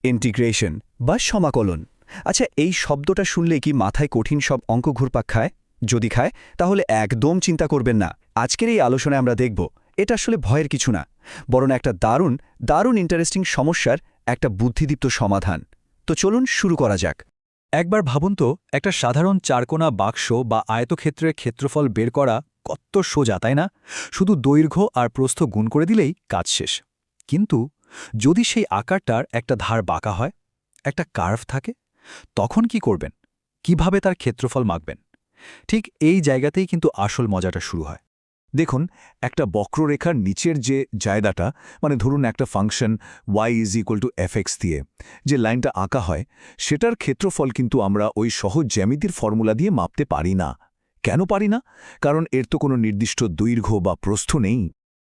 Integration বা সমাকলন। আচ্ছা, এই শব্দটা শুনলে কি মাথায় কঠিন সব অঙ্ক ঘুরপাক খায়? যদি খায় তাহলে একদম চিন্তা করবেন না। আজকের এই আলোচনায় আমরা দেখব এটা আসলে ভয়ের কিছু না, বরং একটা দারুণ দারুণ ইন্টারেস্টিং সমস্যার একটা বুদ্ধিদীপ্ত সমাধান। তো চলুন শুরু করা যাক। একবার ভাবুন তো, একটা সাধারণ চারকোনা বাক্স বা আয়তক্ষেত্রের ক্ষেত্রফল বের করা কত সোজা, তাই না? শুধু দৈর্ঘ্য আর প্রস্থ গুণ করে দিলেই কাজ শেষ। কিন্তু যদি সেই আকারটার একটা ধার বাঁকা হয়, একটা কার্ভ থাকে, তখন কি করবেন? কিভাবে তার ক্ষেত্রফল মাপবেন? ঠিক এই জায়গাতেই কিন্তু আসল মজাটা শুরু হয়। দেখুন, একটা বক্ররেখার নিচের যে জায়গাটা, মানে ধরুন একটা ফাংশন y=fx দিয়ে যে লাইনটা আঁকা হয়, সেটার ক্ষেত্রফল কিন্তু আমরা ওই সহজ জ্যামিতির ফর্মুলা দিয়ে মাপতে পারি না। কেন পারি না? কারণ এর তো কোনো নির্দিষ্ট দৈর্ঘ্য বা প্রস্থ নেই।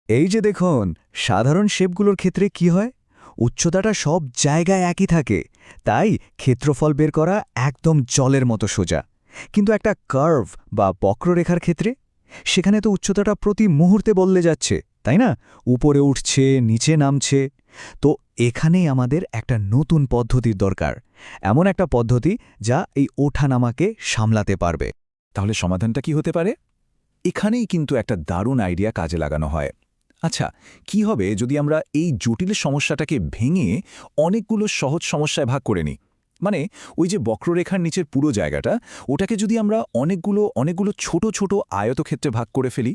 এই যে দেখুন, সাধারণ শেপগুলোর ক্ষেত্রে কি হয়, উচ্চতাটা সব জায়গায় একই থাকে, তাই ক্ষেত্রফল বের করা একদম জলের মতো সোজা। কিন্তু একটা কার্ভ বা বক্ররেখার ক্ষেত্রে সেখানে তো উচ্চতাটা প্রতি মুহূর্তে বদলে যাচ্ছে, তাই না? উপরে উঠছে, নিচে নামছে। তো এখানেই আমাদের একটা নতুন পদ্ধতির দরকার, এমন একটা পদ্ধতি যা এই ওঠানামাকে সামলাতে পারবে। তাহলে সমাধানটা কি হতে পারে? এখানেই কিন্তু একটা দারুণ আইডিয়া কাজে লাগানো হয়। আচ্ছা, কি হবে যদি আমরা এই জটিল সমস্যাটাকে ভেঙে অনেকগুলো সহজ সমস্যায় ভাগ করে নিই? মানে ওই যে বক্ররেখার নিচের পুরো জায়গাটা, ওটাকে যদি আমরা অনেকগুলো অনেকগুলো ছোট ছোট আয়তক্ষেত্রে ভাগ করে ফেলি।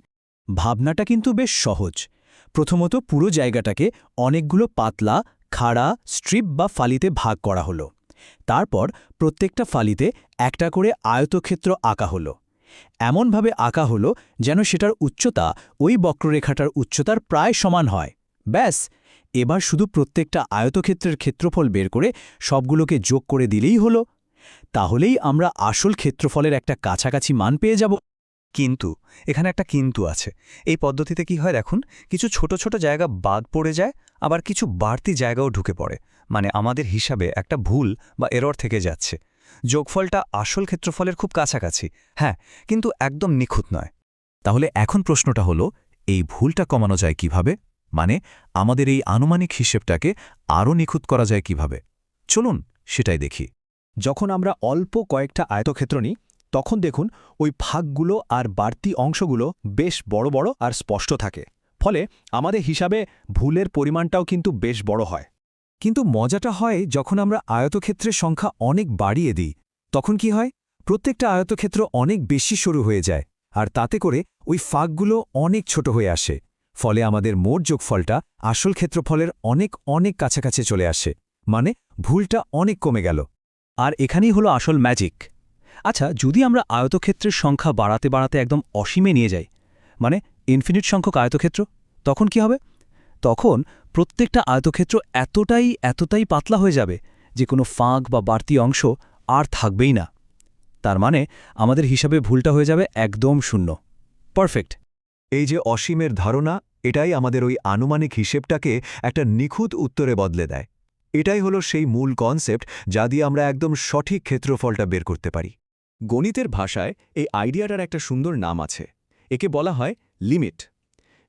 ভাবনাটা কিন্তু বেশ সহজ। প্রথমত পুরো জায়গাটাকে অনেকগুলো পাতলা, খাড়া স্ট্রিপ বা ফালিতে ভাগ করা হলো। তারপর প্রত্যেকটা ফালিতে একটা করে আয়তক্ষেত্র আঁকা হলো। এমনভাবে আঁকা হলো যেন সেটার উচ্চতা ওই বক্ররেখাটার উচ্চতার প্রায় সমান হয়। ব্যাস, এবার শুধু প্রত্যেকটা আয়তক্ষেত্রের ক্ষেত্রফল বের করে সবগুলোকে যোগ করে দিলেই হলো। তাহলেই আমরা আসল ক্ষেত্রফলের একটা কাছাকাছি মান পেয়ে যাব। কিন্তু এখানে একটা কিন্তু আছে। এই পদ্ধতিতে কি হয় দেখুন, কিছু ছোট ছোট জায়গা বাদ পড়ে যায়, আবার কিছু বাড়তি জায়গাও ঢুকে পড়ে। মানে আমাদের হিসাবে একটা ভুল বা এরর থেকে যাচ্ছে। যোগফলটা আসল ক্ষেত্রফলের খুব কাছাকাছি, হ্যাঁ, কিন্তু একদম নিখুঁত নয়। তাহলে এখন প্রশ্নটা হলো, এই ভুলটা কমানো যায় কিভাবে? মানে আমাদের এই আনুমানিক হিসেবটাকে আরও নিখুঁত করা যায় কিভাবে? চলুন সেটাই দেখি। যখন আমরা অল্প কয়েকটা আয়তক্ষেত্র নিই, তখন দেখুন ওই ভাগগুলো আর বাড়তি অংশগুলো বেশ বড় বড় আর স্পষ্ট থাকে। ফলে আমাদের হিসাবে ভুলের পরিমাণটাও কিন্তু বেশ বড় হয়। কিন্তু মজাটা হয় যখন আমরা আয়তক্ষেত্রের সংখ্যা অনেক বাড়িয়ে দিই। তখন কি হয়? প্রত্যেকটা আয়তক্ষেত্র অনেক বেশি সরু হয়ে যায়, আর তাতে করে ওই ফাঁকগুলো অনেক ছোট হয়ে আসে। ফলে আমাদের মোট যোগফলটা আসল ক্ষেত্রফলের অনেক অনেক কাছাকাছি চলে আসে। মানে ভুলটা অনেক কমে গেল। আর এখানেই হলো আসল ম্যাজিক। আচ্ছা, যদি আমরা আয়তক্ষেত্রের সংখ্যা বাড়াতে বাড়াতে একদম অসীমে নিয়ে যাই, মানে ইনফিনিট সংখ্যক আয়তক্ষেত্র, তখন কি হবে? তখন প্রত্যেকটা আয়তক্ষেত্র এতটাই পাতলা হয়ে যাবে যে কোনো ফাঁক বা বাড়তি অংশ আর থাকবেই না। তার মানে আমাদের হিসাবে ভুলটা হয়ে যাবে একদম শূন্য। পারফেক্ট। এই যে অসীমের ধারণা, এটাই আমাদের ওই আনুমানিক হিসেবটাকে একটা নিখুঁত উত্তরে বদলে দেয়। এটাই হলো সেই মূল কনসেপ্ট যা দিয়ে আমরা একদম সঠিক ক্ষেত্রফলটা বের করতে পারি। গণিতের ভাষায় এই আইডিয়াটার একটা সুন্দর নাম আছে। একে বলা হয় লিমিট।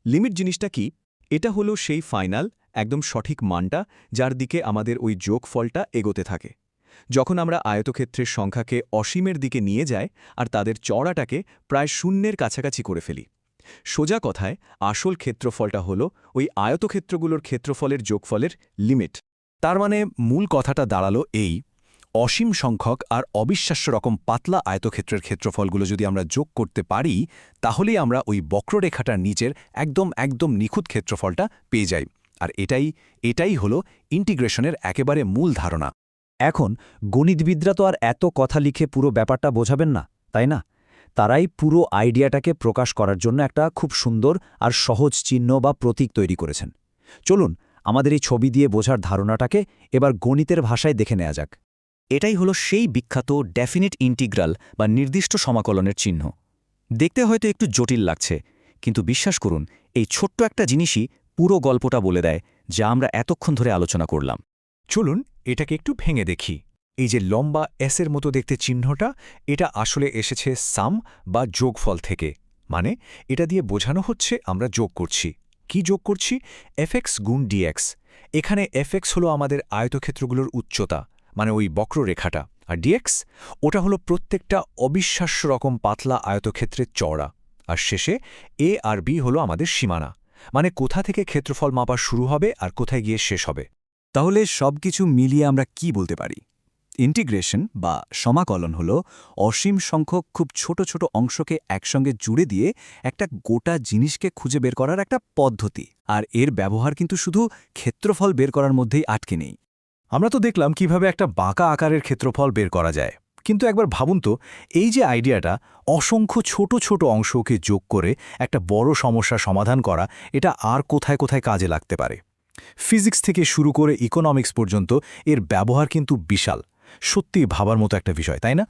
লিমিট জিনিসটা কি? এটা হলো সেই ফাইনাল, একদম সঠিক মানটা, যার দিকে আমাদের ওই যোগফলটা এগোতে থাকে। যখন আমরা আয়তক্ষেত্রের সংখ্যাকে অসীমের দিকে নিয়ে যাই আর তাদের চড়াটাকে প্রায় শূন্যের কাছাকাছি করে ফেলি। সোজা কথায় আসল ক্ষেত্রফলটা হলো ওই আয়তক্ষেত্রগুলোর ক্ষেত্রফলের যোগফলের লিমিট। তার মানে মূল কথাটা দাঁড়ালো এই: অসীম সংখ্যক আর অবিশ্বাস্য রকম পাতলা আয়তক্ষেত্রের ক্ষেত্রফলগুলো যদি আমরা যোগ করতে পারি, তাহলেই আমরা ওই বক্ররেখাটার নিচের একদম নিখুঁত ক্ষেত্রফলটা পেয়ে যাই। আর এটাই হলো ইন্টিগ্রেশনের একেবারে মূল ধারণা। এখন গণিতবিদরা তো আর এত কথা লিখে পুরো ব্যাপারটা বোঝাবেন না, তাই না? তারাই পুরো আইডিয়াটাকে প্রকাশ করার জন্য একটা খুব সুন্দর আর সহজ চিহ্ন বা প্রতীক তৈরি করেছেন। চলুন আমাদের এই ছবি দিয়ে বোঝার ধারণাটাকে এবার গণিতের ভাষায় দেখে নেওয়া যাক। এটাই হলো সেই বিখ্যাত ডেফিনিট ইন্টিগ্রাল বা নির্দিষ্ট সমাকলনের চিহ্ন। দেখতে হয়তো একটু জটিল লাগছে, কিন্তু বিশ্বাস করুন, এই ছোট্ট একটা জিনিসই পুরো গল্পটা বলে দেয় যা আমরা এতক্ষণ ধরে আলোচনা করলাম। চলুন এটাকে একটু ভেঙে দেখি। এই যে লম্বা এসের মতো দেখতে চিহ্নটা, এটা আসলে এসেছে সাম বা যোগফল থেকে। মানে এটা দিয়ে বোঝানো হচ্ছে আমরা যোগ করছি। কি যোগ করছি? fx গুণ dx। এখানে এফএক্স হলো আমাদের আয়তক্ষেত্রগুলোর উচ্চতা, মানে ওই বক্ররেখাটা, আর ডিএক্স ওটা হলো প্রত্যেকটা অবিশ্বাস্য রকম পাতলা আয়তক্ষেত্রের চওড়া। আর শেষে এ আর বি হলো আমাদের সীমানা, মানে কোথা থেকে ক্ষেত্রফল মাপা শুরু হবে আর কোথায় গিয়ে শেষ হবে। তাহলে সবকিছু মিলিয়ে আমরা কি বলতে পারি? ইন্টিগ্রেশন বা সমাকলন হল অসীম সংখ্যক খুব ছোট ছোট অংশকে একসঙ্গে জুড়ে দিয়ে একটা গোটা জিনিসকে খুঁজে বের করার একটা পদ্ধতি। আর এর ব্যবহার কিন্তু শুধু ক্ষেত্রফল বের করার মধ্যেই আটকে নেই। আমরা তো দেখলাম কিভাবে একটা বাঁকা আকারের ক্ষেত্রফল বের করা যায়, কিন্তু একবার ভাবুন তো, এই যে আইডিয়াটা অসংখ্য ছোট ছোট অংশকে যোগ করে একটা বড় সমস্যা সমাধান করা, এটা আর কোথায় কোথায় কাজে লাগতে পারে? ফিজিক্স থেকে শুরু করে ইকোনমিক্স পর্যন্ত এর ব্যবহার কিন্তু বিশাল। সত্যি ভাবার মতো একটা বিষয়, তাই না?